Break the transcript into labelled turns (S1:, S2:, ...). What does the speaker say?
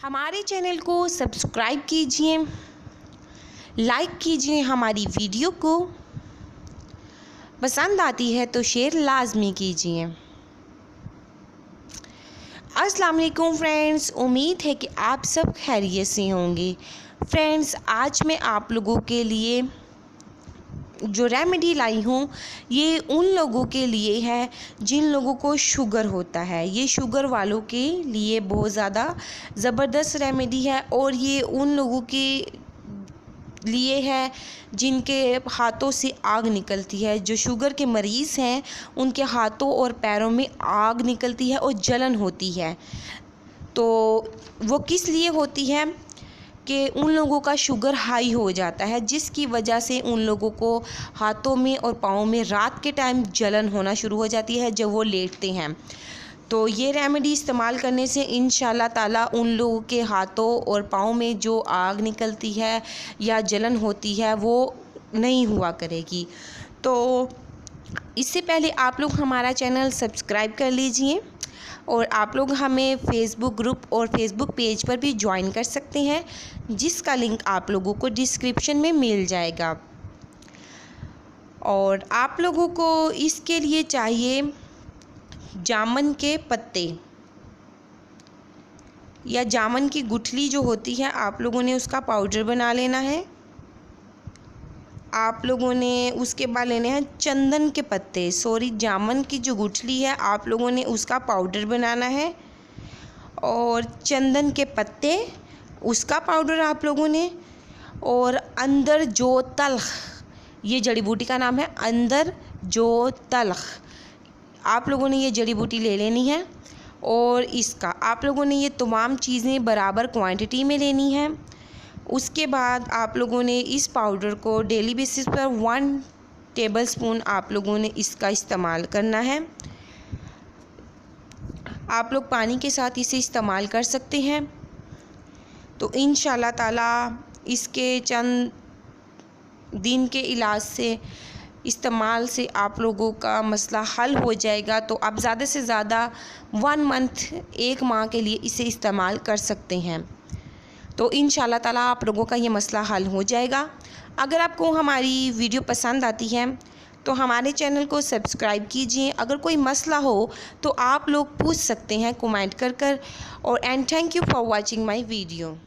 S1: हमारे चैनल को सब्सक्राइब कीजिए, लाइक कीजिए हमारी वीडियो को, पसंद आती है तो शेयर लाजमी कीजिए। अस्सलाम वालेकुम फ्रेंड्स, उम्मीद है कि आप सब खैरियत से होंगे। फ्रेंड्स, आज मैं आप लोगों के लिए जो रेमेडी लाई हूँ ये उन लोगों के लिए है जिन लोगों को शुगर होता है। ये शुगर वालों के लिए बहुत ज़्यादा ज़बरदस्त रेमेडी है और ये उन लोगों के लिए है जिनके हाथों से आग निकलती है। जो शुगर के मरीज़ हैं उनके हाथों और पैरों में आग निकलती है और जलन होती है। तो वो किस लिए होती है कि उन लोगों का शुगर हाई हो जाता है, जिसकी वजह से उन लोगों को हाथों में और पाँव में रात के टाइम जलन होना शुरू हो जाती है जब वो लेटते हैं। तो ये रेमेडी इस्तेमाल करने से इंशाल्लाह ताला उन लोगों के हाथों और पाँव में जो आग निकलती है या जलन होती है वो नहीं हुआ करेगी। तो इससे पहले आप लोग हमारा चैनल सब्सक्राइब कर लीजिए और आप लोग हमें फेसबुक ग्रुप और फेसबुक पेज पर भी ज्वाइन कर सकते हैं, जिसका लिंक आप लोगों को डिस्क्रिप्शन में मिल जाएगा। और आप लोगों को इसके लिए चाहिए जामुन के पत्ते या जामुन की गुठली जो होती है, आप लोगों ने उसका पाउडर बना लेना है। आप लोगों ने उसके बाद लेने हैं चंदन के पत्ते, जामुन की जो गुठली है आप लोगों ने उसका पाउडर बनाना है, और चंदन के पत्ते उसका पाउडर आप लोगों ने, और अंदर जो तल्ख, ये जड़ी बूटी का नाम है अंदर जो तल्ख, आप लोगों ने ये जड़ी बूटी ले लेनी है। और इसका आप लोगों ने ये तमाम चीज़ें बराबर क्वांटिटी में लेनी है। उसके बाद आप लोगों ने इस पाउडर को डेली बेसिस पर 1 टेबलस्पून आप लोगों ने इसका इस्तेमाल करना है। आप लोग पानी के साथ इसे इस्तेमाल कर सकते हैं। तो इंशाल्लाह ताला इसके चंद दिन के इलाज से, इस्तेमाल से आप लोगों का मसला हल हो जाएगा। तो आप ज़्यादा से ज़्यादा 1 मंथ, 1 माह के लिए इसे इस्तेमाल कर सकते हैं। तो इंशाल्लाह ताला आप लोगों का ये मसला हल हो जाएगा। अगर आपको हमारी वीडियो पसंद आती है तो हमारे चैनल को सब्सक्राइब कीजिए। अगर कोई मसला हो तो आप लोग पूछ सकते हैं कमेंट कर कर। और and thank you for watching my video.